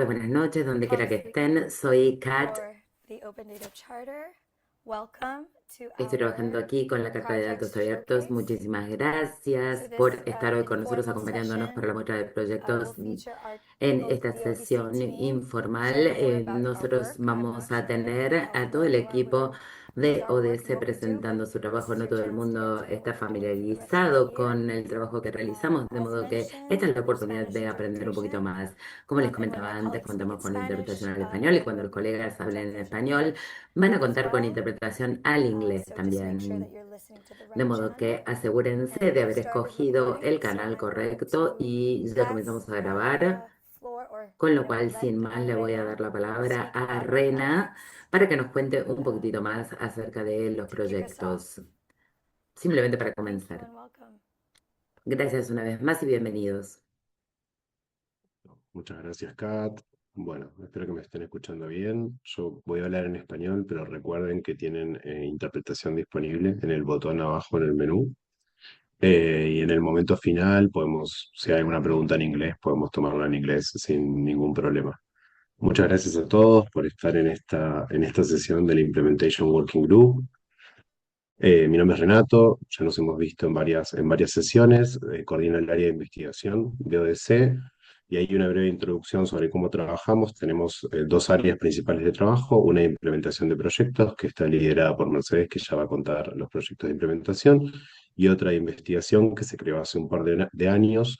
tardes, buenas noches, donde quiera que estén. Soy Kat. Estoy trabajando aquí con la Carta de Datos Abiertos. Muchísimas gracias por estar hoy con nosotros acompañándonos para la muestra de proyectos en esta sesión informal. Nosotros vamos a tener a todo el equipo de ODS presentando su trabajo. No todo el mundo está familiarizado con el trabajo que realizamos, de modo que esta es la oportunidad de aprender un poquito más. Como les comentaba antes, contamos con interpretación al español y cuando los colegas hablen en español, van a contar con interpretación al inglés también. De modo que asegúrense de haber escogido el canal correcto y ya comenzamos a grabar. Con lo cual, sin más, le voy a dar la palabra a Rena para que nos cuente un poquitito más acerca de los proyectos. Simplemente para comenzar. Gracias una vez más y bienvenidos. Muchas gracias, Kat. Bueno, espero que me estén escuchando bien. Yo voy a hablar en español, pero recuerden que tienen interpretación disponible en el botón abajo en el menú. Y en el momento final podemos, si hay alguna pregunta en inglés, podemos tomarla en inglés sin ningún problema. Muchas gracias a todos por estar en esta sesión del Implementation Working Group. Mi nombre es Renato, ya nos hemos visto en varias sesiones, coordino el área de investigación de ODC y hay una breve introducción sobre cómo trabajamos. Tenemos dos áreas principales de trabajo, una de implementación de proyectos que está liderada por Mercedes, que ya va a contar los proyectos de implementación, y otra de investigación que se creó hace un par de años,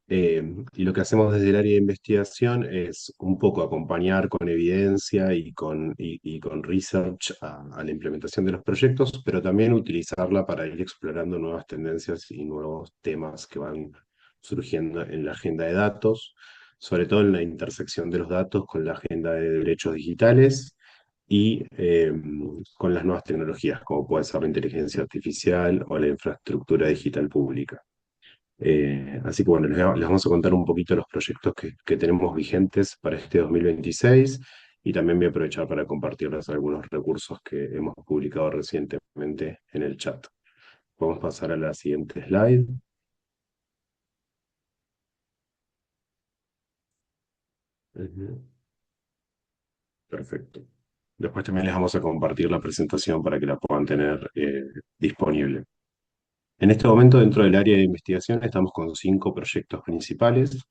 y lo que hacemos desde el área de investigación es un poco acompañar con evidencia y con research a la implementación de los proyectos, pero también utilizarla para ir explorando nuevas tendencias y nuevos temas que van surgiendo en la agenda de datos, sobre todo en la intersección de los datos con la agenda de derechos digitales y con las nuevas tecnologías, como puede ser la inteligencia artificial o la infraestructura digital pública. Así que bueno, les vamos a contar un poquito los proyectos que tenemos vigentes para este 2026 y también voy a aprovechar para compartirles algunos recursos que hemos publicado recientemente en el chat. Vamos a pasar a la siguiente slide. Ujú. Perfecto. Después también les vamos a compartir la presentación para que la puedan tener disponible. En este momento, dentro del área de investigación, estamos con 5 proyectos principales.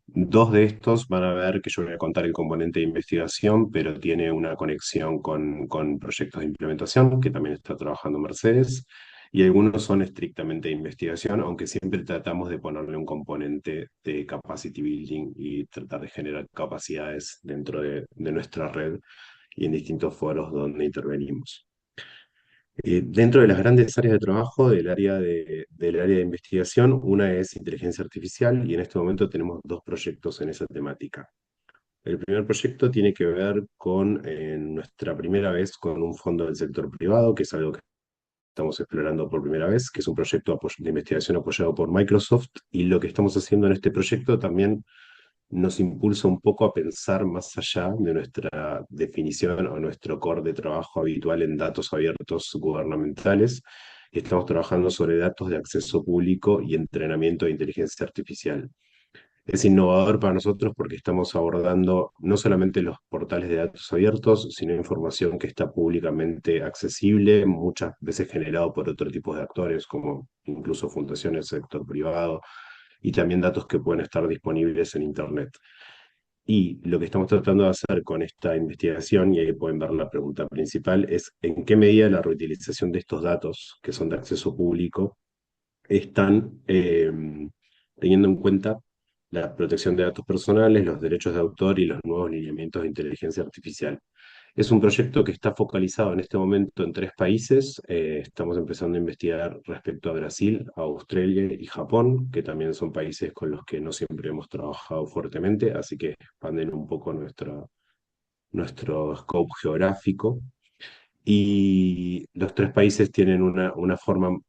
Dos de estos van a ver que yo voy a contar el componente de investigación, pero tiene una conexión con proyectos de implementación, que también está trabajando Mercedes, y algunos son estrictamente de investigación, aunque siempre tratamos de ponerle un componente de capacity building y tratar de generar capacidades dentro de nuestra red y en distintos foros donde intervenimos. Dentro de las grandes áreas de trabajo del área de investigación, una es inteligencia artificial y en este momento tenemos dos proyectos en esa temática. El primer proyecto tiene que ver con nuestra primera vez con un fondo del sector privado, que es algo que estamos explorando por primera vez, que es un proyecto de investigación apoyado por Microsoft y lo que estamos haciendo en este proyecto también nos impulsa un poco a pensar más allá de nuestra definición o nuestro core de trabajo habitual en datos abiertos gubernamentales. Estamos trabajando sobre datos de acceso público y entrenamiento de inteligencia artificial. Es innovador para nosotros porque estamos abordando no solamente los portales de datos abiertos, sino información que está públicamente accesible, muchas veces generado por otro tipo de actores, como incluso fundaciones del sector privado, y también datos que pueden estar disponibles en Internet. Y lo que estamos tratando de hacer con esta investigación, y ahí pueden ver la pregunta principal, es en qué medida la reutilización de estos datos, que son de acceso público, están teniendo en cuenta la protección de datos personales, los derechos de autor y los nuevos lineamientos de inteligencia artificial. Es un proyecto que está focalizado en este momento en 3 países. Estamos empezando a investigar respecto a Brasil, a Australia y Japón, que también son países con los que no siempre hemos trabajado fuertemente, así que expanden un poco nuestro scope geográfico. Y los 3 países tienen una forma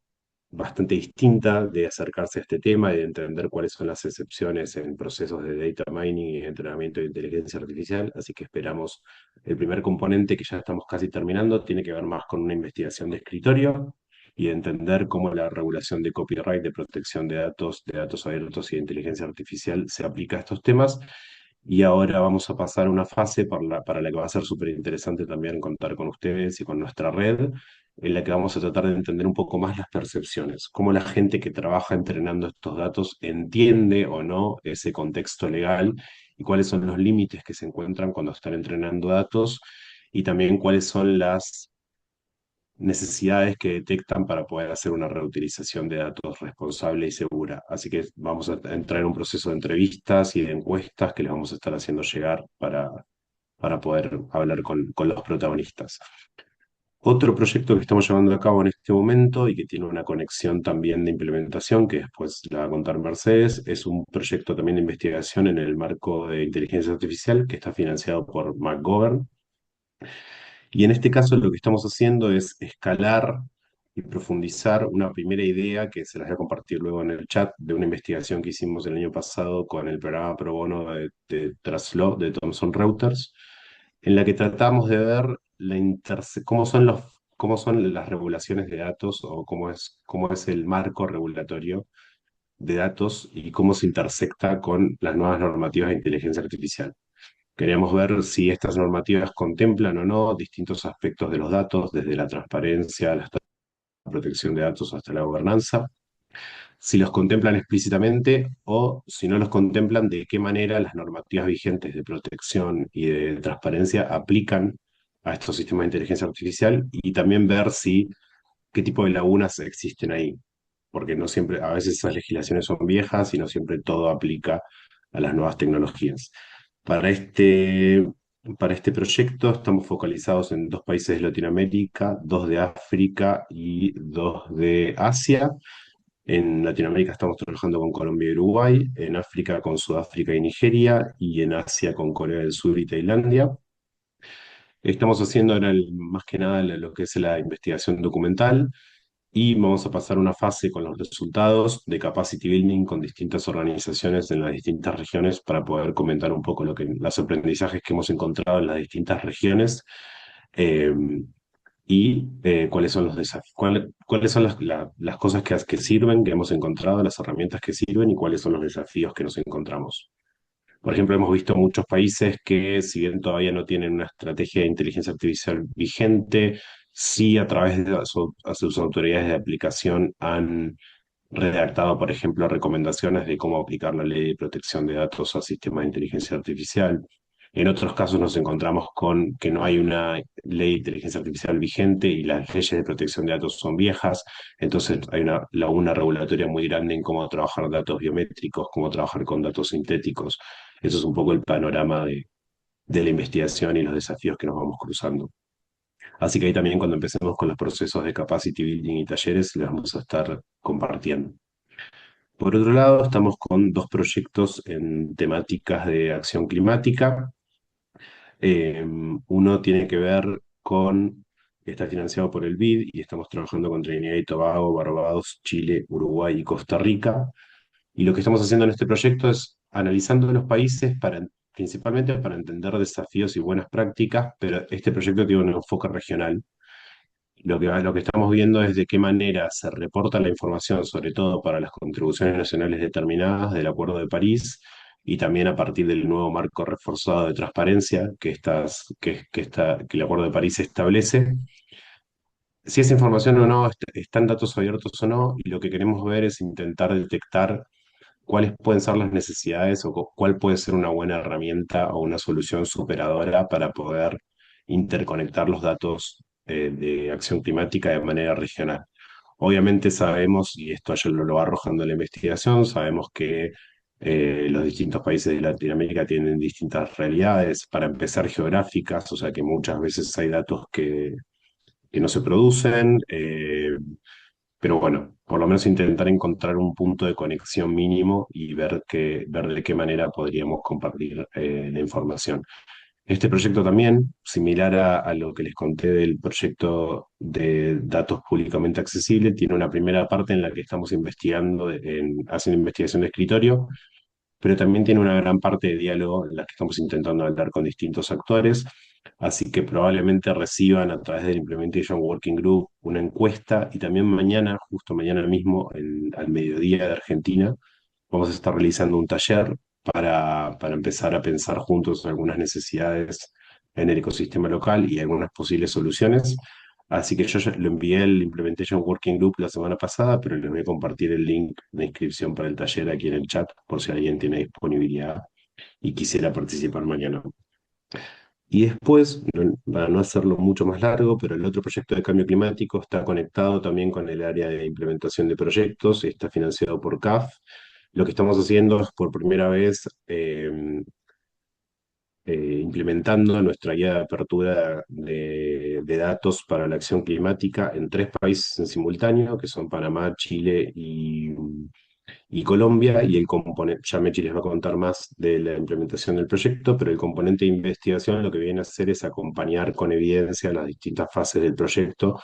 bastante distinta de acercarse a este tema y de entender cuáles son las excepciones en procesos de data mining y entrenamiento de inteligencia artificial. Así que esperamos, el primer componente que ya estamos casi terminando tiene que ver más con una investigación de escritorio y de entender cómo la regulación de copyright, de protección de datos abiertos y de inteligencia artificial se aplica a estos temas. Y ahora vamos a pasar a una fase para la que va a ser súper interesante también contar con ustedes y con nuestra red, en la que vamos a tratar de entender un poco más las percepciones, cómo la gente que trabaja entrenando estos datos entiende o no ese contexto legal y cuáles son los límites que se encuentran cuando están entrenando datos y también cuáles son las necesidades que detectan para poder hacer una reutilización de datos responsable y segura. Así que vamos a entrar en un proceso de entrevistas y de encuestas que les vamos a estar haciendo llegar para poder hablar con los protagonistas. Otro proyecto que estamos llevando a cabo en este momento y que tiene una conexión también de implementación, que después la va a contar Mercedes, es un proyecto también de investigación en el marco de inteligencia artificial que está financiado por McGovern. Y en este caso lo que estamos haciendo es escalar y profundizar una primera idea que se las voy a compartir luego en el chat de una investigación que hicimos el año pasado con el programa pro bono de Traslaw de Thomson Reuters, en la que tratamos de ver cómo son las regulaciones de datos o cómo es el marco regulatorio de datos y cómo se intersecta con las nuevas normativas de inteligencia artificial. Queríamos ver si estas normativas contemplan o no distintos aspectos de los datos, desde la transparencia, la protección de datos hasta la gobernanza, si los contemplan explícitamente o si no los contemplan, de qué manera las normativas vigentes de protección y de transparencia aplican a estos sistemas de inteligencia artificial y también ver si qué tipo de lagunas existen ahí, porque no siempre, a veces esas legislaciones son viejas y no siempre todo aplica a las nuevas tecnologías. Para este, para este proyecto estamos focalizados en dos países de Latinoamérica, dos de África y dos de Asia. En Latinoamérica estamos trabajando con Colombia y Uruguay, en África con Sudáfrica y Nigeria, y en Asia con Corea del Sur y Tailandia. Estamos haciendo ahora más que nada lo que es la investigación documental y vamos a pasar una fase con los resultados de capacity building con distintas organizaciones en las distintas regiones para poder comentar un poco los aprendizajes que hemos encontrado en las distintas regiones eh, cuáles son los desafíos, cuáles son las cosas que sirven, que hemos encontrado, las herramientas que sirven y cuáles son los desafíos que nos encontramos. Por ejemplo, hemos visto muchos países que, si bien todavía no tienen una estrategia de inteligencia artificial vigente, sí a través de a sus autoridades de aplicación han redactado, por ejemplo, recomendaciones de cómo aplicar la ley de protección de datos a sistemas de inteligencia artificial. En otros casos nos encontramos con que no hay una ley de inteligencia artificial vigente y las leyes de protección de datos son viejas, entonces hay una laguna regulatoria muy grande en cómo trabajar datos biométricos, cómo trabajar con datos sintéticos. Eso es un poco el panorama de la investigación y los desafíos que nos vamos cruzando. Así que ahí también cuando empecemos con los procesos de capacity building y talleres, les vamos a estar compartiendo. Por otro lado, estamos con dos proyectos en temáticas de acción climática. Uno tiene que ver está financiado por el BID y estamos trabajando con Trinidad y Tobago, Barbados, Chile, Uruguay y Costa Rica. Y lo que estamos haciendo en este proyecto es analizando los países principalmente para entender desafíos y buenas prácticas, pero este proyecto tiene un enfoque regional. Lo que estamos viendo es de qué manera se reporta la información, sobre todo para las contribuciones nacionales determinadas del Acuerdo de París y también a partir del nuevo marco reforzado de transparencia que el Acuerdo de París establece. Si esa información o no está en datos abiertos o no, y lo que queremos ver es intentar detectar cuáles pueden ser las necesidades o cuál puede ser una buena herramienta o una solución superadora para poder interconectar los datos de acción climática de manera regional. Obviamente sabemos, y esto ya lo va arrojando la investigación, sabemos que los distintos países de Latinoamérica tienen distintas realidades, para empezar geográficas, o sea que muchas veces hay datos que no se producen, pero bueno, por lo menos intentar encontrar un punto de conexión mínimo y ver de qué manera podríamos compartir la información. Este proyecto también, similar a lo que les conté del proyecto de datos públicamente accesibles, tiene una primera parte en la que estamos investigando, haciendo investigación de escritorio, pero también tiene una gran parte de diálogo en la que estamos intentando hablar con distintos actores, así que probablemente reciban a través del Implementation Working Group una encuesta y también mañana, justo mañana mismo, al mediodía de Argentina, vamos a estar realizando un taller para empezar a pensar juntos algunas necesidades en el ecosistema local y algunas posibles soluciones. Así que yo ya lo envié el Implementation Working Group la semana pasada, pero les voy a compartir el link de inscripción para el taller aquí en el chat por si alguien tiene disponibilidad y quisiera participar mañana. Y después, para no hacerlo mucho más largo, pero el otro proyecto de cambio climático está conectado también con el área de implementación de proyectos, está financiado por CAF. Lo que estamos haciendo es por primera vez implementando nuestra guía de apertura de datos para la acción climática en 3 países en simultáneo, que son Panamá, Chile y Colombia, y el componente, ya Mechi les va a contar más de la implementación del proyecto, pero el componente de investigación lo que viene a hacer es acompañar con evidencia las distintas fases del proyecto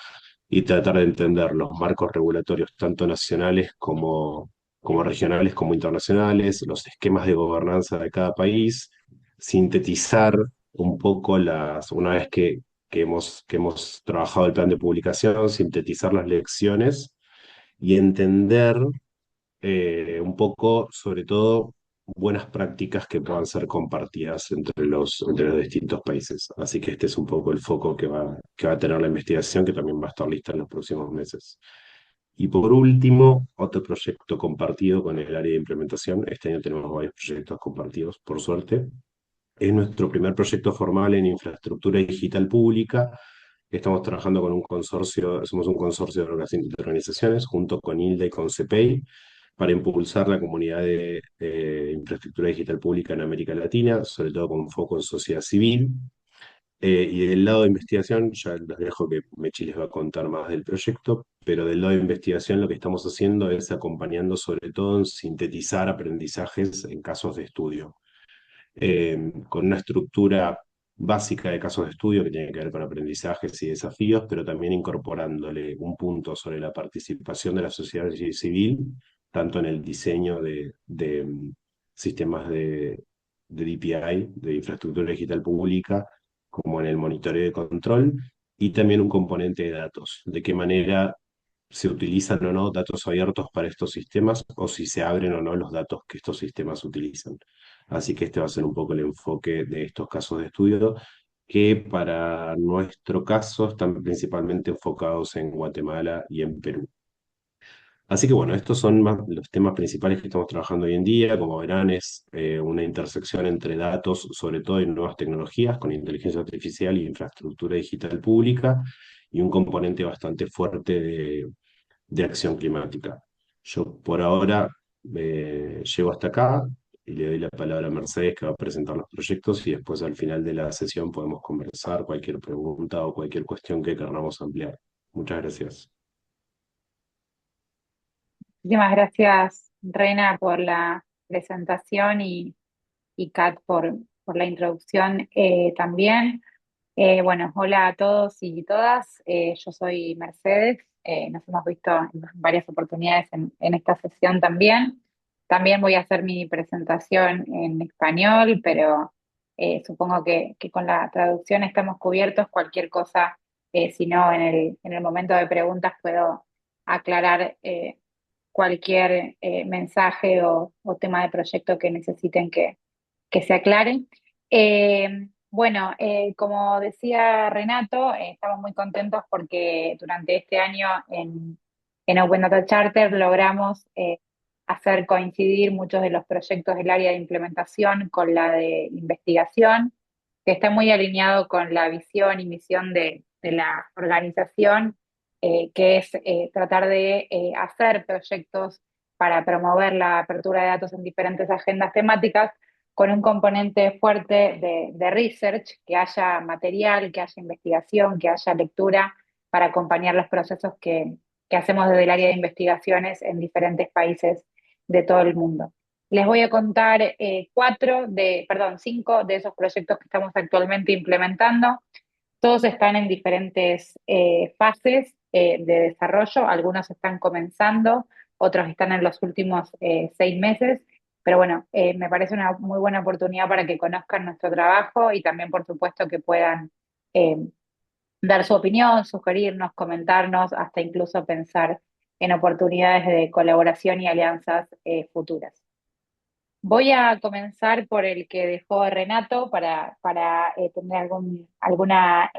y tratar de entender los marcos regulatorios tanto nacionales como regionales como internacionales, los esquemas de gobernanza de cada país, sintetizar un poco una vez que hemos trabajado el plan de publicación, sintetizar las lecciones y entender un poco, sobre todo, buenas prácticas que puedan ser compartidas entre los distintos países. Así que este es un poco el foco que va a tener la investigación, que también va a estar lista en los próximos meses. Y por último, otro proyecto compartido con el área de implementación. Este año tenemos varios proyectos compartidos, por suerte. Es nuestro primer proyecto formal en infraestructura digital pública. Estamos trabajando con un consorcio, somos un consorcio de organizaciones junto con ILDA y con CEPEI para impulsar la comunidad de infraestructura digital pública en América Latina, sobre todo con un foco en sociedad civil. Y del lado de investigación, ya les dejo que Mechi les va a contar más del proyecto, pero del lado de investigación lo que estamos haciendo es acompañando sobre todo en sintetizar aprendizajes en casos de estudio con una estructura básica de casos de estudio que tiene que ver con aprendizajes y desafíos, pero también incorporándole un punto sobre la participación de la sociedad civil, tanto en el diseño de sistemas de DPI, de infraestructura digital pública, como en el monitoreo de control, y también un componente de datos, de qué manera se utilizan o no datos abiertos para estos sistemas o si se abren o no los datos que estos sistemas utilizan. Así que este va a ser un poco el enfoque de estos casos de estudio que para nuestro caso están principalmente enfocados en Guatemala y en Perú. Así que bueno, estos son los temas principales que estamos trabajando hoy en día. Como verán, es una intersección entre datos, sobre todo en nuevas tecnologías, con inteligencia artificial y infraestructura digital pública, y un componente bastante fuerte de acción climática. Yo por ahora llego hasta acá y le doy la palabra a Mercedes que va a presentar los proyectos y después al final de la sesión podemos conversar cualquier pregunta o cualquier cuestión que queramos ampliar. Muchas gracias. Muchísimas gracias, Reina, por la presentación y Kat por la introducción también. Bueno, hola a todos y todas. Yo soy Mercedes. Nos hemos visto en varias oportunidades en esta sesión también. También voy a hacer mi presentación en español, pero supongo que con la traducción estamos cubiertos. Cualquier cosa, si no, en el momento de preguntas puedo aclarar cualquier mensaje o tema de proyecto que necesiten que se aclare. Bueno, como decía Renato, estamos muy contentos porque durante este año en Open Data Charter logramos hacer coincidir muchos de los proyectos del área de implementación con la de investigación, que está muy alineado con la visión y misión de la organización, que es tratar de hacer proyectos para promover la apertura de datos en diferentes agendas temáticas con un componente fuerte de research, que haya material, que haya investigación, que haya lectura para acompañar los procesos que hacemos desde el área de investigaciones en diferentes países de todo el mundo. Les voy a contar cinco de esos proyectos que estamos actualmente implementando. Todos están en diferentes fases de desarrollo, algunos están comenzando, otros están en los últimos 6 meses, pero bueno, me parece una muy buena oportunidad para que conozcan nuestro trabajo y también, por supuesto, que puedan eh, dar su opinión, sugerirnos, comentarnos, hasta incluso pensar en oportunidades de colaboración y alianzas futuras. Voy a comenzar por el que dejó Renato para tener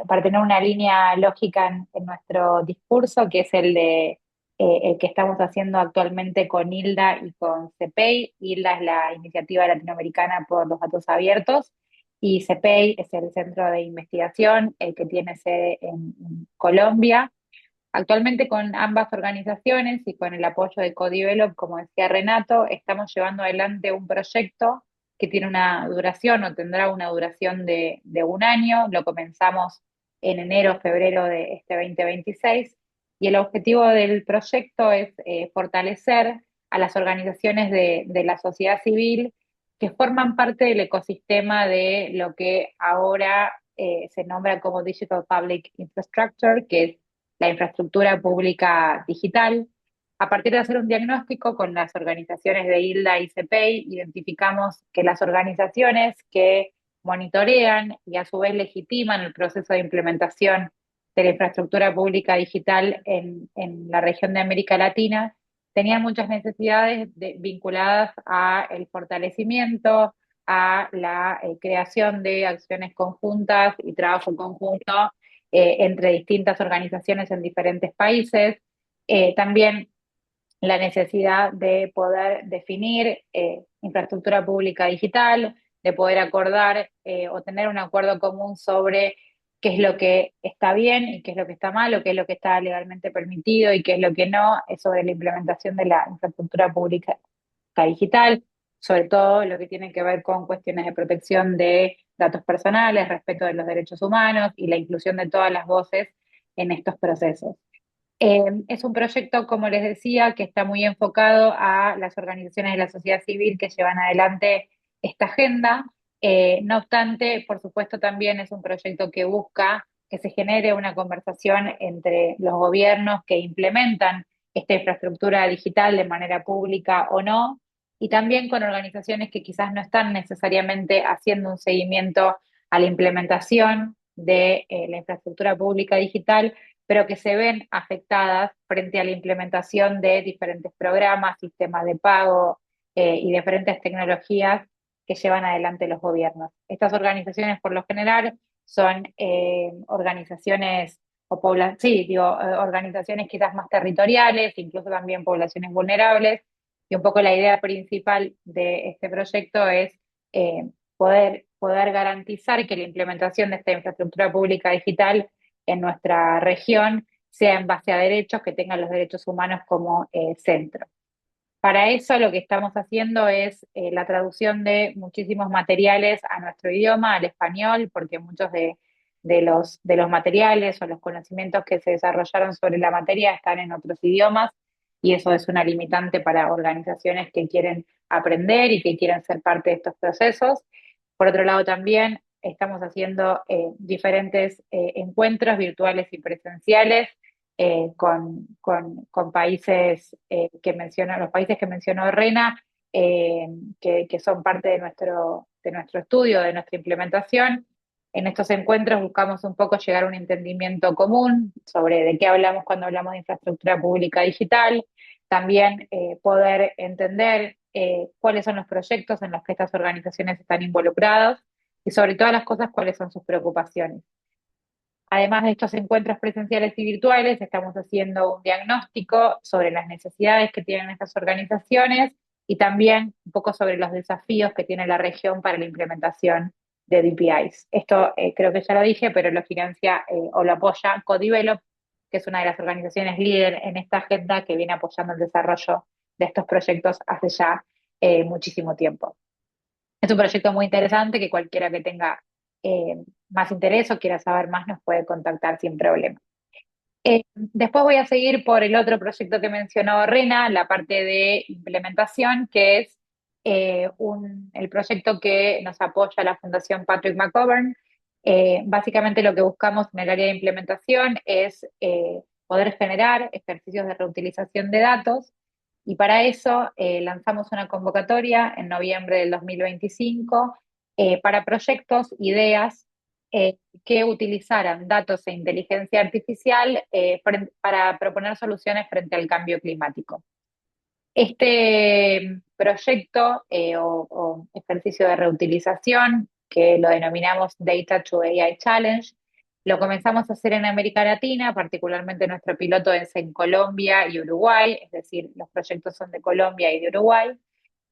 para tener una línea lógica en nuestro discurso, que es el que estamos haciendo actualmente con Hilda y con CEPEI. Hilda es la Iniciativa Latinoamericana por los Datos Abiertos y CEPEI es el centro de investigación que tiene sede en Colombia. Actualmente con ambas organizaciones y con el apoyo de Codevelop, como decía Renato, estamos llevando adelante un proyecto que tiene una duración o tendrá una duración de un año. Lo comenzamos en enero, febrero de este 2026 y el objetivo del proyecto es fortalecer a las organizaciones de la sociedad civil que forman parte del ecosistema de lo que ahora se nombra como Digital Public Infrastructure, que es la infraestructura pública digital. A partir de hacer un diagnóstico con las organizaciones de ILDA y CEPEI, identificamos que las organizaciones que monitorean y a su vez legitiman el proceso de implementación de la infraestructura pública digital en la región de América Latina tenían muchas necesidades vinculadas a el fortalecimiento, a la creación de acciones conjuntas y trabajo conjunto entre distintas organizaciones en diferentes países. También la necesidad de poder definir infraestructura pública digital, de poder acordar o tener un acuerdo común sobre qué es lo que está bien y qué es lo que está mal, o qué es lo que está legalmente permitido y qué es lo que no, es sobre la implementación de la infraestructura pública digital, sobre todo lo que tiene que ver con cuestiones de protección de datos personales, respeto de los derechos humanos y la inclusión de todas las voces en estos procesos. Es un proyecto, como les decía, que está muy enfocado a las organizaciones de la sociedad civil que llevan adelante esta agenda. No obstante, por supuesto, también es un proyecto que busca que se genere una conversación entre los gobiernos que implementan esta infraestructura digital de manera pública o no, y también con organizaciones que quizás no están necesariamente haciendo un seguimiento a la implementación de la infraestructura pública digital, pero que se ven afectadas frente a la implementación de diferentes programas, sistemas de pago y diferentes tecnologías que llevan adelante los gobiernos. Estas organizaciones, por lo general, son organizaciones sí, digo, organizaciones quizás más territoriales, incluso también poblaciones vulnerables, y un poco la idea principal de este proyecto es poder garantizar que la implementación de esta infraestructura pública digital en nuestra región sea en base a derechos, que tengan los derechos humanos como centro. Para eso lo que estamos haciendo es la traducción de muchísimos materiales a nuestro idioma, al español, porque muchos de los materiales o los conocimientos que se desarrollaron sobre la materia están en otros idiomas y eso es una limitante para organizaciones que quieren aprender y que quieren ser parte de estos procesos. Por otro lado, también estamos haciendo diferentes encuentros virtuales y presenciales con países que mencionó, los países que mencionó Rena, que son parte de nuestro estudio, de nuestra implementación. En estos encuentros buscamos un poco llegar a un entendimiento común sobre de qué hablamos cuando hablamos de infraestructura pública digital, también poder entender cuáles son los proyectos en los que estas organizaciones están involucradas y sobre todas las cosas cuáles son sus preocupaciones. Además de estos encuentros presenciales y virtuales, estamos haciendo un diagnóstico sobre las necesidades que tienen estas organizaciones y también un poco sobre los desafíos que tiene la región para la implementación de DPIs. Esto creo que ya lo dije, pero lo financia o lo apoya Codevelop, que es una de las organizaciones líder en esta agenda que viene apoyando el desarrollo de estos proyectos hace ya muchísimo tiempo. Es un proyecto muy interesante que cualquiera que tenga más interés o quiera saber más nos puede contactar sin problema. Después voy a seguir por el otro proyecto que mencionó Rena, la parte de implementación, que es el proyecto que nos apoya la Fundación Patrick McGovern. Básicamente lo que buscamos en el área de implementación es poder generar ejercicios de reutilización de datos y para eso lanzamos una convocatoria en noviembre del 2025 para proyectos, ideas que utilizaran datos e inteligencia artificial para proponer soluciones frente al cambio climático. Este proyecto o ejercicio de reutilización que lo denominamos Data to AI Challenge. Lo comenzamos a hacer en América Latina, particularmente nuestro piloto es en Colombia y Uruguay, es decir, los proyectos son de Colombia y de Uruguay,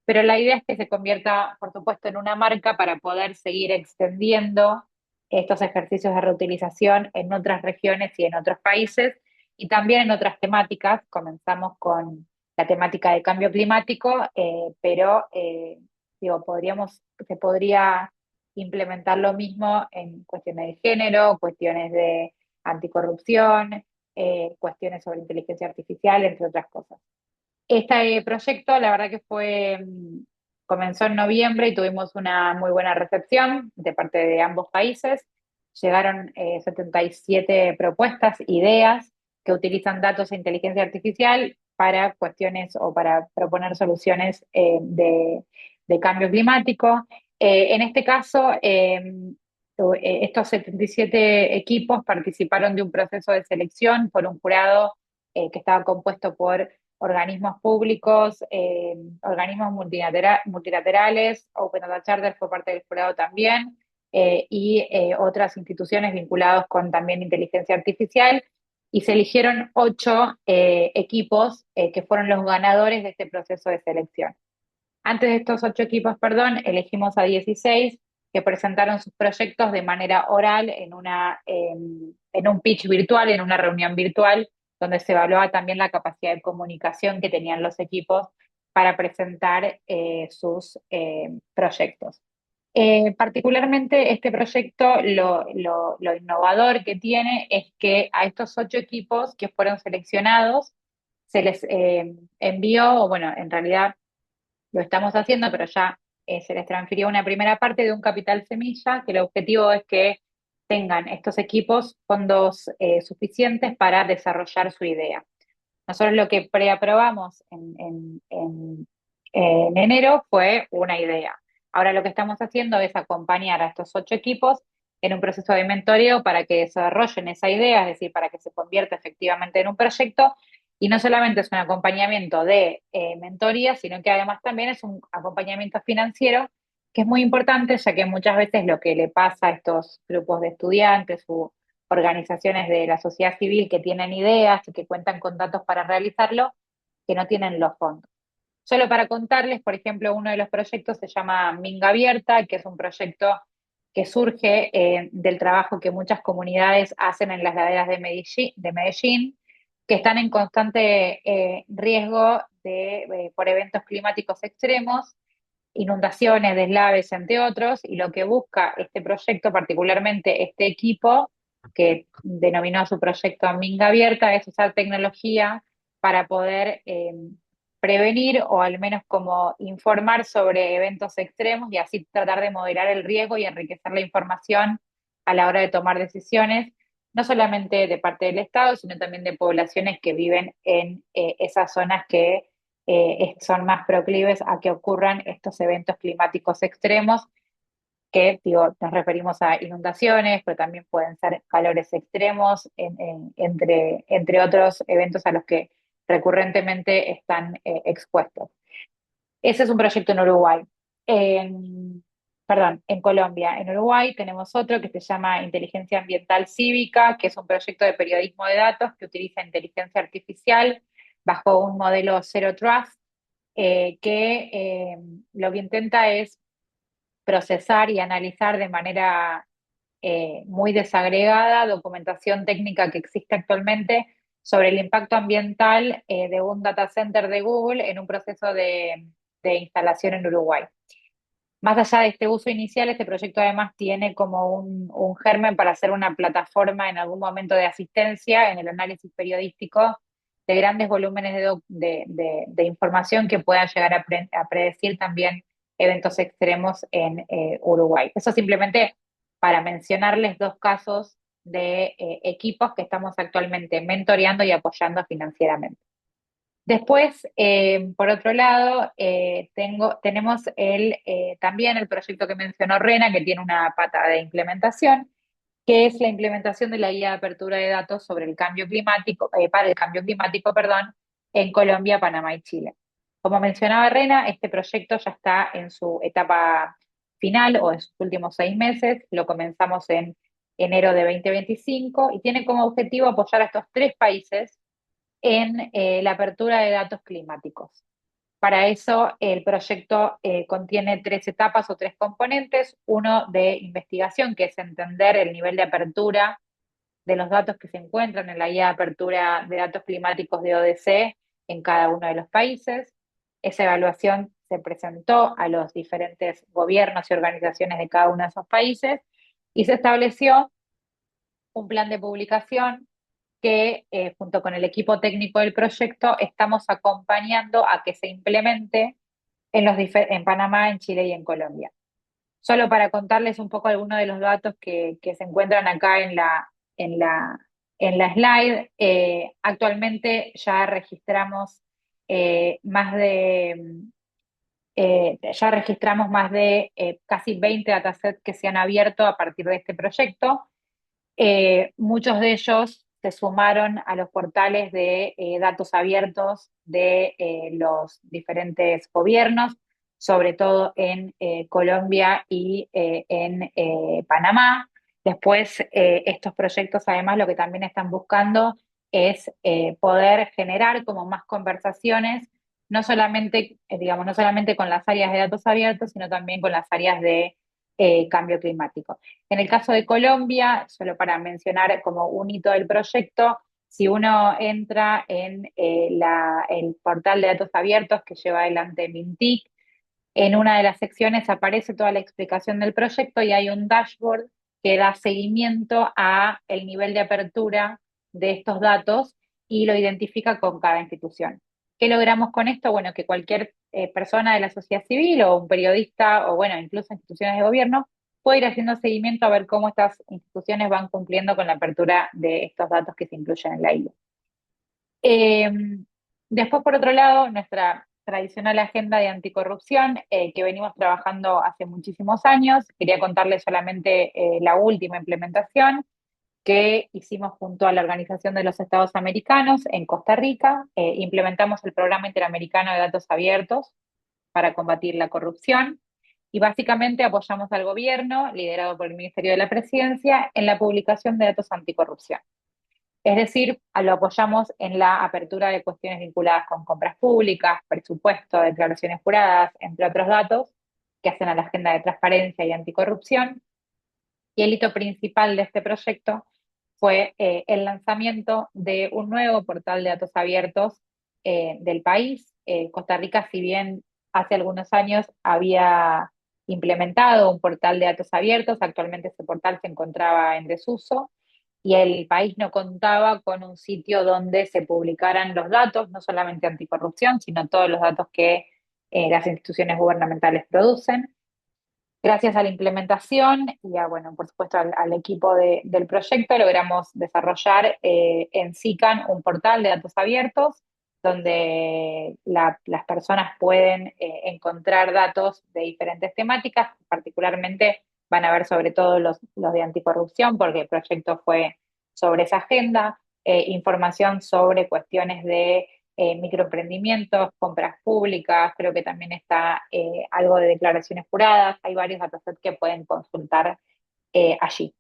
pero la idea es que se convierta, por supuesto, en una marca para poder seguir extendiendo estos ejercicios de reutilización en otras regiones y en otros países, y también en otras temáticas. Comenzamos con la temática de cambio climático, pero digo, se podría implementar lo mismo en cuestiones de género, cuestiones de anticorrupción, cuestiones sobre inteligencia artificial, entre otras cosas. Este proyecto, la verdad que comenzó en noviembre y tuvimos una muy buena recepción de parte de ambos países. Llegaron 77 propuestas, ideas que utilizan datos e inteligencia artificial para cuestiones o para proponer soluciones de cambio climático. En este caso, estos 77 equipos participaron de un proceso de selección por un jurado que estaba compuesto por organismos públicos, organismos multilaterales, Open Data Charter por parte del jurado también, y otras instituciones vinculadas con también inteligencia artificial, y se eligieron 8 equipos que fueron los ganadores de este proceso de selección. Antes de estos 8 equipos, perdón, elegimos a 16 que presentaron sus proyectos de manera oral en un pitch virtual, en una reunión virtual, donde se evaluaba también la capacidad de comunicación que tenían los equipos para presentar sus proyectos. Particularmente este proyecto, lo innovador que tiene es que a estos 8 equipos que fueron seleccionados se les envió, o bueno, en realidad lo estamos haciendo, pero ya se les transfirió una primera parte de un capital semilla, que el objetivo es que tengan estos equipos fondos suficientes para desarrollar su idea. Nosotros lo que preaprobamos en enero fue una idea. Ahora lo que estamos haciendo es acompañar a estos 8 equipos en un proceso de mentoreo para que desarrollen esa idea, es decir, para que se convierta efectivamente en un proyecto. Y no solamente es un acompañamiento de mentoría, sino que además también es un acompañamiento financiero, que es muy importante, ya que muchas veces lo que le pasa a estos grupos de estudiantes u organizaciones de la sociedad civil que tienen ideas y que cuentan con datos para realizarlo, que no tienen los fondos. Solo para contarles, por ejemplo, uno de los proyectos se llama Minga Abierta, que es un proyecto que surge del trabajo que muchas comunidades hacen en las laderas de Medellín, que están en constante riesgo por eventos climáticos extremos, inundaciones, deslaves, entre otros, y lo que busca este proyecto, particularmente este equipo, que denominó su proyecto Minga Abierta, es usar tecnología para poder prevenir o al menos como informar sobre eventos extremos y así tratar de moderar el riesgo y enriquecer la información a la hora de tomar decisiones, no solamente de parte del Estado, sino también de poblaciones que viven en esas zonas que son más proclives a que ocurran estos eventos climáticos extremos, que digo, nos referimos a inundaciones, pero también pueden ser calores extremos, entre otros eventos a los que recurrentemente están expuestos. Ese es un proyecto en Uruguay. Perdón, en Colombia. En Uruguay tenemos otro que se llama Inteligencia Ambiental Cívica, que es un proyecto de periodismo de datos que utiliza inteligencia artificial bajo un modelo Zero Trust, que lo que intenta es procesar y analizar de manera muy desagregada documentación técnica que existe actualmente sobre el impacto ambiental de un data center de Google en un proceso de instalación en Uruguay. Más allá de este uso inicial, este proyecto además tiene como un germen para hacer una plataforma en algún momento de asistencia en el análisis periodístico de grandes volúmenes de información que puedan llegar a predecir también eventos extremos en Uruguay. Eso simplemente para mencionarles 2 casos de equipos que estamos actualmente mentoreando y apoyando financieramente. Después, por otro lado, tenemos también el proyecto que mencionó Rena, que tiene una pata de implementación, que es la implementación de la guía de apertura de datos sobre el cambio climático, para el cambio climático, perdón, en Colombia, Panamá y Chile. Como mencionaba Rena, este proyecto ya está en su etapa final o en sus últimos 6 meses. Lo comenzamos en enero de 2025 y tiene como objetivo apoyar a estos 3 países en la apertura de datos climáticos. Para eso, el proyecto contiene 3 etapas o 3 componentes. Uno de investigación, que es entender el nivel de apertura de los datos que se encuentran en la guía de apertura de datos climáticos de ODC en cada uno de los países. Esa evaluación se presentó a los diferentes gobiernos y organizaciones de cada uno de esos países y se estableció un plan de publicación que junto con el equipo técnico del proyecto estamos acompañando a que se implemente en Panamá, en Chile y en Colombia. Solo para contarles un poco algunos de los datos que se encuentran acá en la, en la slide, actualmente ya registramos más de casi 20 datasets que se han abierto a partir de este proyecto. Muchos de ellos se sumaron a los portales de datos abiertos de los diferentes gobiernos, sobre todo en Colombia y en Panamá. Después, estos proyectos además lo que también están buscando es poder generar como más conversaciones, no solamente, no solamente con las áreas de datos abiertos, sino también con las áreas de cambio climático. En el caso de Colombia, solo para mencionar como un hito del proyecto, si uno entra en el portal de datos abiertos que lleva adelante Mintic, en una de las secciones aparece toda la explicación del proyecto y hay un dashboard que da seguimiento a el nivel de apertura de estos datos y lo identifica con cada institución. ¿Qué logramos con esto? Bueno, que cualquier persona de la sociedad civil o un periodista o, bueno, incluso instituciones de gobierno puede ir haciendo seguimiento a ver cómo estas instituciones van cumpliendo con la apertura de estos datos que se incluyen en la ILO. Después, por otro lado, nuestra tradicional agenda de anticorrupción, que venimos trabajando hace muchísimos años. Quería contarles solamente la última implementación que hicimos junto a la Organización de los Estados Americanos en Costa Rica. Implementamos el Programa Interamericano de Datos Abiertos para combatir la corrupción y básicamente apoyamos al gobierno, liderado por el Ministerio de la Presidencia, en la publicación de datos anticorrupción. Es decir, lo apoyamos en la apertura de cuestiones vinculadas con compras públicas, presupuesto, declaraciones juradas, entre otros datos que hacen a la agenda de transparencia y anticorrupción. Y el hito principal de este proyecto fue el lanzamiento de un nuevo portal de datos abiertos del país. Costa Rica, si bien hace algunos años había implementado un portal de datos abiertos, actualmente ese portal se encontraba en desuso y el país no contaba con un sitio donde se publicaran los datos, no solamente anticorrupción, sino todos los datos que las instituciones gubernamentales producen. Gracias a la implementación y a, bueno, por supuesto al equipo del proyecto, logramos desarrollar en SICAN un portal de datos abiertos donde las personas pueden encontrar datos de diferentes temáticas. Particularmente van a ver sobre todo los de anticorrupción, porque el proyecto fue sobre esa agenda, información sobre cuestiones de microemprendimientos, compras públicas, creo que también está algo de declaraciones juradas. Hay varios datasets que pueden consultar allí.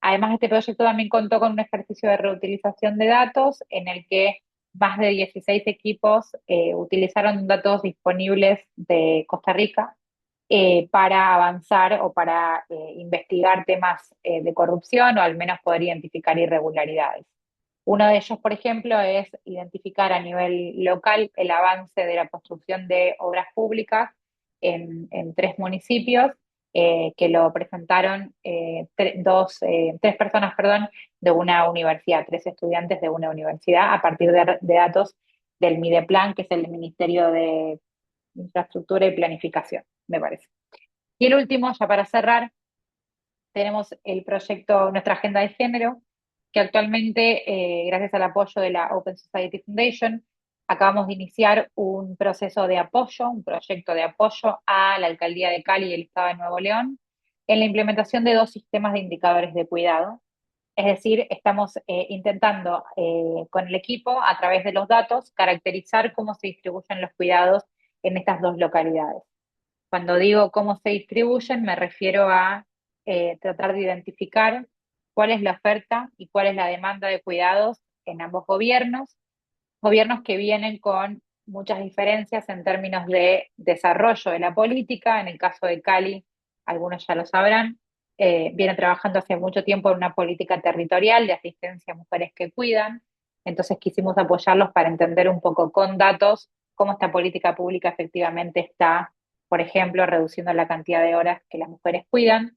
Además, este proyecto también contó con un ejercicio de reutilización de datos en el que más de 16 equipos utilizaron datos disponibles de Costa Rica para avanzar o para investigar temas de corrupción o al menos poder identificar irregularidades. Uno de ellos, por ejemplo, es identificar a nivel local el avance de la construcción de obras públicas en 3 municipios que lo presentaron 3 personas, perdón, de una universidad, 3 estudiantes de una universidad a partir de datos del Mideplan, que es el Ministerio de Infraestructura y Planificación, me parece. Y el último, ya para cerrar, tenemos el proyecto Nuestra Agenda de Género, que actualmente, gracias al apoyo de la Open Society Foundation, acabamos de iniciar un proceso de apoyo, un proyecto de apoyo a la Alcaldía de Cali y el Estado de Nuevo León en la implementación de 2 sistemas de indicadores de cuidado. Es decir, estamos intentando con el equipo, a través de los datos, caracterizar cómo se distribuyen los cuidados en estas dos localidades. Cuando digo cómo se distribuyen, me refiero a tratar de identificar cuál es la oferta y cuál es la demanda de cuidados en ambos gobiernos que vienen con muchas diferencias en términos de desarrollo de la política. En el caso de Cali, algunos ya lo sabrán, viene trabajando hace mucho tiempo en una política territorial de asistencia a mujeres que cuidan. Entonces quisimos apoyarlos para entender un poco con datos cómo esta política pública efectivamente está, por ejemplo, reduciendo la cantidad de horas que las mujeres cuidan.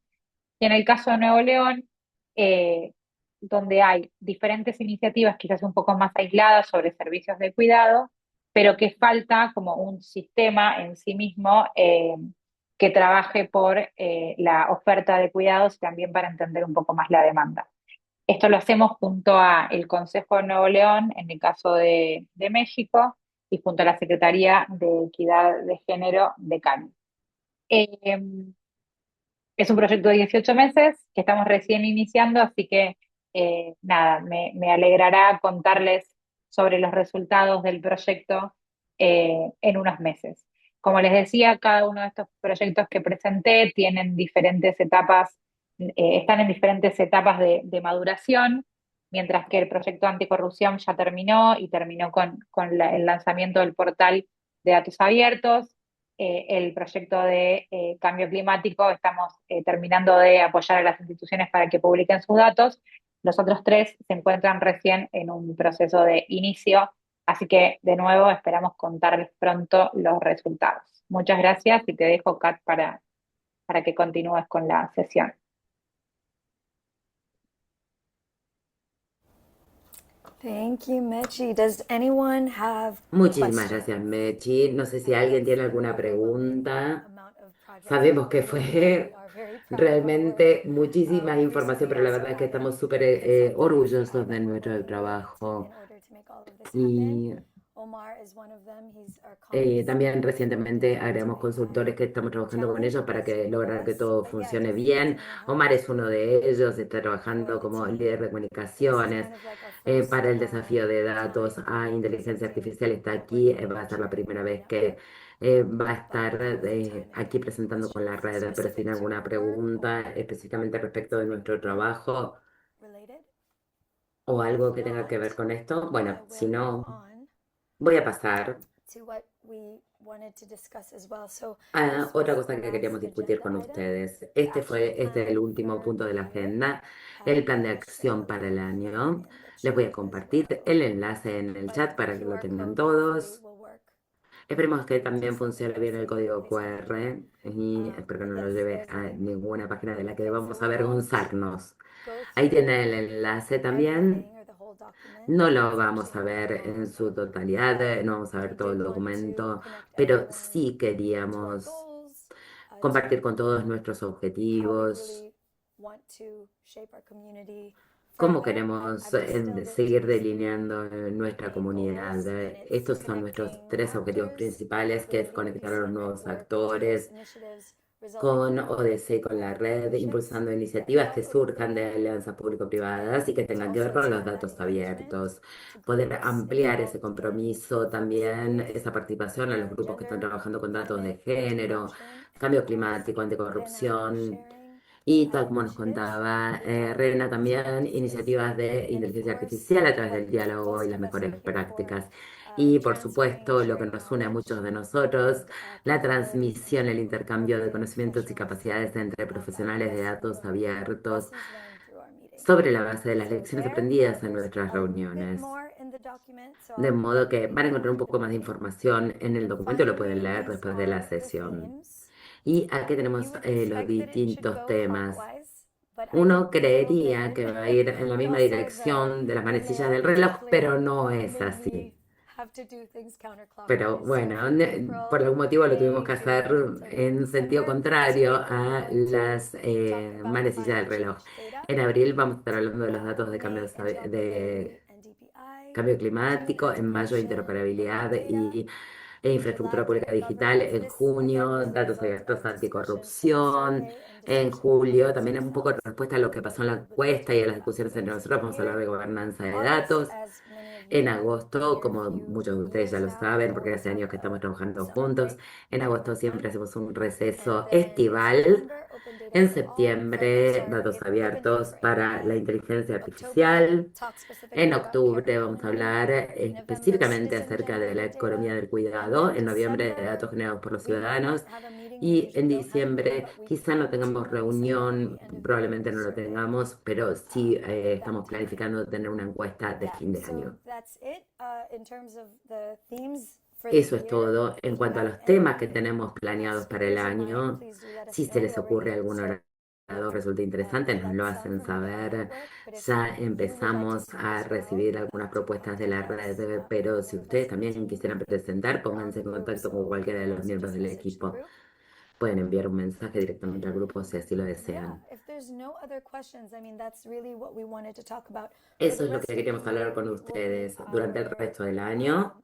Y en el caso de Nuevo León, eh, donde hay diferentes iniciativas quizás un poco más aisladas sobre servicios de cuidado, pero que falta como un sistema en sí mismo que trabaje por la oferta de cuidados y también para entender un poco más la demanda. Esto lo hacemos junto a el Consejo de Nuevo León, en el caso de México, y junto a la Secretaría de Equidad de Género de Cali. Eh, es un proyecto de 18 meses que estamos recién iniciando, así que nada, me alegrará contarles sobre los resultados del proyecto en unos meses. Como les decía, cada uno de estos proyectos que presenté tienen diferentes etapas, están en diferentes etapas de maduración, mientras que el proyecto anticorrupción ya terminó y terminó con el lanzamiento del portal de datos abiertos. El proyecto de cambio climático, estamos terminando de apoyar a las instituciones para que publiquen sus datos. Los otros tres se encuentran recién en un proceso de inicio, así que de nuevo esperamos contarles pronto los resultados. Muchas gracias y te dejo, Kat, para que continúes con la sesión. Thank you, Mechi. Does anyone have Muchísimas questions? gracias, Mechi. No sé si alguien tiene alguna pregunta. Sabemos que fue realmente muchísima información, pero la verdad es que estamos súper orgullosos de nuestro trabajo. Y también recientemente agregamos consultores que estamos trabajando con ellos para que lograr que todo funcione bien. Omar es uno de ellos, está trabajando como líder de comunicaciones para el desafío de datos a inteligencia artificial. Está aquí, va a ser la primera vez que va a estar aquí presentando con la red, pero si tiene alguna pregunta específicamente respecto de nuestro trabajo o algo que tenga que ver con esto, bueno, si no, voy a pasar a otra cosa que queríamos discutir con ustedes. Este es el último punto de la agenda, el plan de acción para el año. Les voy a compartir el enlace en el chat para que lo tengan todos. Esperemos que también funcione bien el código QR y espero que no lo lleve a ninguna página de la que vamos a avergonzarnos. Ahí tienen el enlace también. No lo vamos a ver en su totalidad, no vamos a ver todo el documento, pero sí queríamos compartir con todos nuestros objetivos, cómo queremos seguir delineando nuestra comunidad. Estos son nuestros tres objetivos principales, que es conectar a los nuevos actores con ODC y con la red, impulsando iniciativas que surjan de alianzas público-privadas y que tengan que ver con los datos abiertos. Poder ampliar ese compromiso también, esa participación a los grupos que están trabajando con datos de género, cambio climático, anticorrupción. Y tal como nos contaba Rena también, iniciativas de inteligencia artificial a través del diálogo y las mejores prácticas. Y por supuesto, lo que nos une a muchos de nosotros, la transmisión, el intercambio de conocimientos y capacidades entre profesionales de datos abiertos sobre la base de las lecciones aprendidas en nuestras reuniones. De modo que van a encontrar un poco más de información en el documento, lo pueden leer después de la sesión. Y aquí tenemos los distintos temas. Uno creería que va a ir en la misma dirección de las manecillas del reloj, pero no es así. Pero bueno, por algún motivo lo tuvimos que hacer en sentido contrario a las manecillas del reloj. En abril vamos a estar hablando de los datos de cambio climático, en mayo interoperabilidad e infraestructura pública digital, en junio datos abiertos anticorrupción, en julio también es un poco de respuesta a lo que pasó en la encuesta y a las discusiones entre nosotros, vamos a hablar de gobernanza de datos. En agosto, como muchos de ustedes ya lo saben, porque hace años que estamos trabajando juntos, en agosto siempre hacemos un receso estival. En septiembre, datos abiertos para la inteligencia artificial. En octubre vamos a hablar específicamente acerca de la economía del cuidado. En noviembre, de datos generados por los ciudadanos. Y en diciembre quizá no tengamos reunión, probablemente no lo tengamos, pero sí estamos planificando tener una encuesta de fin de año. Eso es todo. En cuanto a los temas que tenemos planeados para el año, si se les ocurre algún orador resulta interesante, nos lo hacen saber. Ya empezamos a recibir algunas propuestas de la red, pero si ustedes también quisieran presentar, pónganse en contacto con cualquiera de los miembros del equipo. Pueden enviar un mensaje directamente al grupo si así lo desean. Eso es lo que queríamos hablar con ustedes durante el resto del año.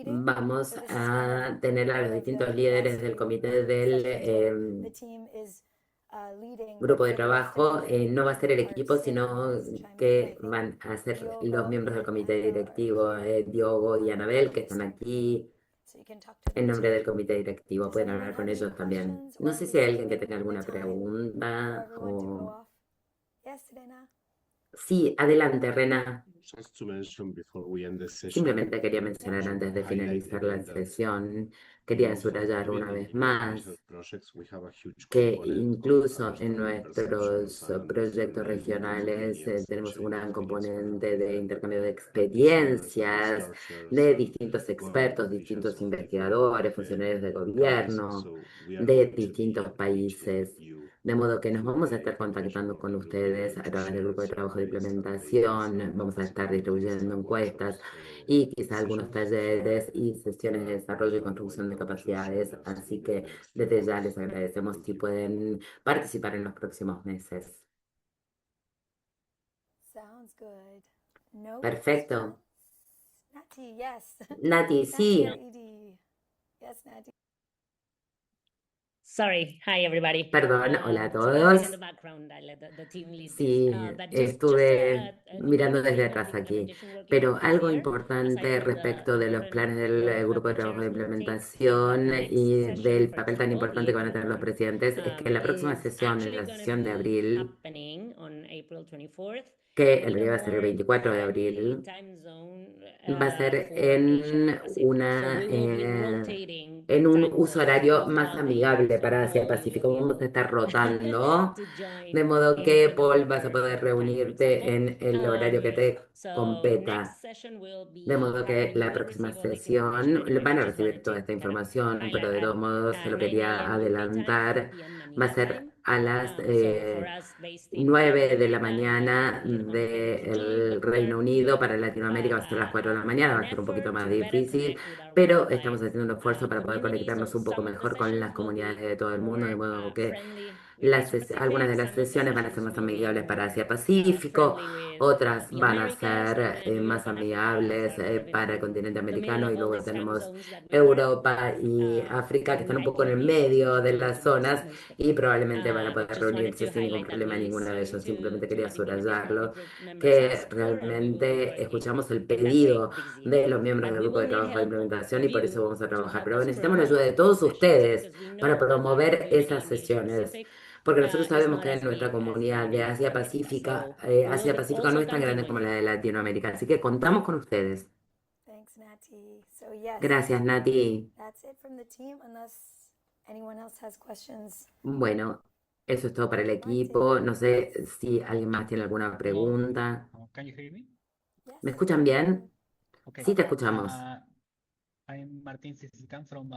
Vamos a tener a los distintos líderes del comité del grupo de trabajo. No va a ser el equipo, sino que van a ser los miembros del comité directivo, Diogo y Anabel, que están aquí en nombre del comité directivo. Pueden hablar con ellos también. No sé si hay alguien que tenga alguna pregunta o... Sí, adelante, Rena. Just to mention before we end the session, Simplemente quería mencionar also antes de highlight finalizar la again that sesión, quería also subrayar even una in vez our más regional projects, we have a huge que component of incluso en understanding perceptions nuestros and proyectos understanding regionales opinions and tenemos un sharing gran opinions from componente de intercambio de different experiencias researchers de and distintos government expertos, officials distintos from investigadores, different funcionarios de countries. gobierno, So we are de going to distintos be engaging with países. you De modo que nos through vamos a the estar implementation contactando con working group in ustedes order a to través del share grupo de trabajo de surveys and data, implementación. some Vamos a estar feasibility, distribuyendo some encuestas workshops, y quizá algunos sessions. talleres y sesiones de desarrollo y Welcome construcción de to capacidades. join us Así in the que next few desde ya months. les agradecemos Thank si you. pueden participar en los próximos meses. Perfecto. Nati, sí. Sorry, hi everybody. Perdón, hola a Sorry, I'm in todos. the background. I let the team lead this. Sí, But estuve mirando desde quick atrás overview on the aquí, implementation working pero group algo here. Aside importante from respecto de the los planes del important grupo de trabajo de co-chairs will take implementación the next y session, del for papel tan example, importante the que van a April tener los one, presidentes, es que la próxima is sesión, en actually la going to sesión de be abril, happening on April 24th que en in a realidad va a ser el more 24 de friendly abril, time zone va a ser for Asia en Pacific. So we will be una rotating en un time uso zones horario across más all the year. amigable So para Asia Paul, you will Pacífico. be Vamos a able estar rotando, to de join modo que in a Paul more vas a poder perfect time, for reunirte example. en el horario que te So competa. next session will De be modo que happening. You la will próxima receive all this information sesión anyway, van but a just wanted recibir toda to esta kind of información, pero highlight de that todos modos se lo 9 quería a.m. UK time, 4 adelantar. p.m. Va Manila a ser time. a las So for us based in 9 de la Latin America, mañana GMT, del but we are Reino Unido. Para doing Latinoamérica va a ser a las 4 de la mañana, va an a ser un poquito effort más to better difícil, connect with our pero worldwide estamos haciendo un esfuerzo para poder community. conectarnos So un poco some of the mejor con sessions las will comunidades be de todo el mundo, de more modo que friendly with Asia algunas Pacific. de las Some of the sesiones van a ser sessions más will be amigables para more Asia Pacífico, friendly with otras the van a Americas, and ser then más Europe and Africa as amigables are kind of in para el continente the middle americano, y of all luego these time tenemos zones that we are. Europa y África, que están un poco en el I think medio de we las can zonas most of y them. probablemente van a But poder just wanted reunirse to sin ningún highlight that problema we ninguno de listen ellos. Simplemente to quería what the implementation working subrayarlo, group members que ask for, and we will do realmente our bit escuchamos el in that way pedido this year. de los miembros But del we grupo will de need trabajo de help implementación of y por eso you vamos a to trabajar. help Pero us necesitamos la ayuda promote de these todos sessions ustedes because we para know that our promover esas community in Asia sesiones. Pacific Porque nosotros is sabemos not que as nuestra big as comunidad de Asia Latin America. Pacífica, So we will Asia be Pacífico no also es tan counting grande on como you. la de Latinoamérica, así que contamos con ustedes. Thanks, Nati. So yes, Gracias, Nati. that's it from the team, unless anyone else has questions. Bueno, eso es todo para el equipo. No sé si alguien más tiene alguna pregunta. Can you hear me? Yes. ¿Me escuchan bien? Okay. Sí, te escuchamos. I'm Martín Sisicam from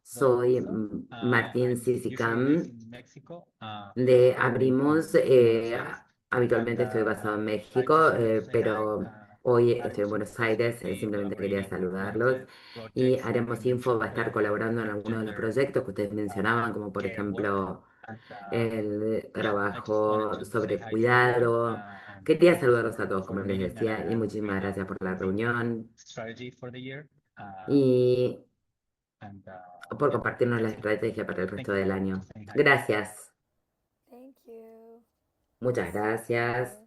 Soy Abrimos.info. Martín I'm usually Sisicam based in Mexico, de but today Abrimos. I'm in Buenos Aires. Habitualmente estoy basado en México, I just wanted to say hi. pero hoy Haremos estoy en Buenos Info Aires. will be Simplemente quería collaborating with one of saludarlos. the Y projects that Haremos you Info va a mentioned, estar colaborando en the algunos de los gender proyectos que ustedes mencionaban, como por care work. ejemplo And el yeah, I just wanted trabajo to say sobre hi to everyone. cuidado. And Quería thank you saludarlos a todos, for como the les meeting. decía, y And muchísimas we have gracias por la a big reunión strategy for the year. y And por yeah, compartirnos la that's it. estrategia para el Thank resto you del for año. saying hi. Gracias, Thank you. muchas gracias.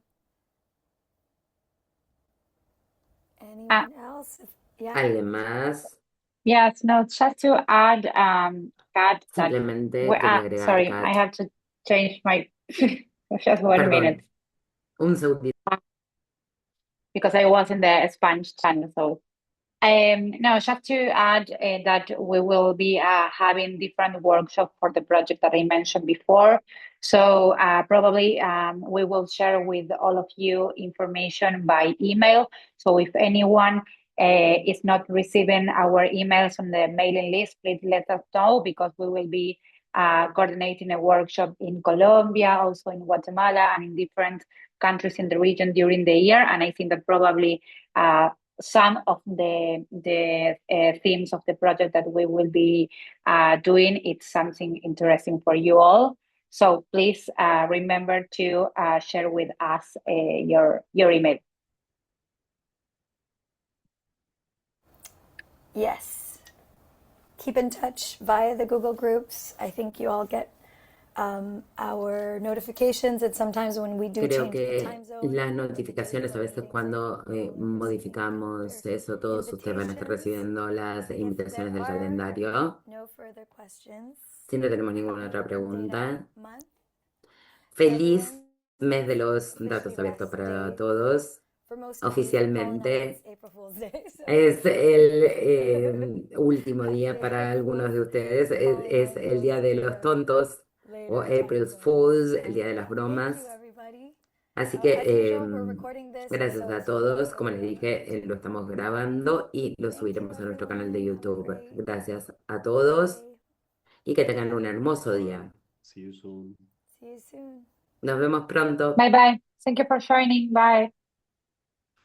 Anyone else? Yeah. ¿Alguien más? Yes, no, just to add, Kat, that Simplemente quería agregar, sorry, I Kat. have to change my just 1 minute Perdón, un segundito. because I was in the Spanish channel. So, no, just to add that we will be having different workshops for the project that I mentioned before. So probably we will share with all of you information by email. So if anyone is not receiving our emails on the mailing list, please let us know because we will be coordinating a workshop in Colombia, also in Guatemala, and in different countries in the region during the year. And I think that probably some of the themes of the project that we will be doing, it's something interesting for you all. So please remember to share with us your email. Yes. Keep in touch via the Google Groups. I think you all get our notifications, and sometimes when we do Creo change the que time zone, las notificaciones a veces cuando modificamos eso, todos ustedes van a estar recibiendo las invitaciones del calendario. no further questions. Si no tenemos ninguna otra Data pregunta, month. feliz mes de los datos abiertos para todos. For most of you, Oficialmente it's April Fool's Day, so es el último día para algunos de ustedes, es el día de los tontos o April Fools, el día de las bromas. thank you, everybody. Así As que usual, we're recording this, gracias so a if todos. you Como les dije, lo estamos grabando y lo subiremos a nuestro canal de YouTube. Gracias a todos Bye. y que tengan un hermoso día. See you soon. See you soon. Nos vemos pronto. Bye bye. Thank you for joining. Bye.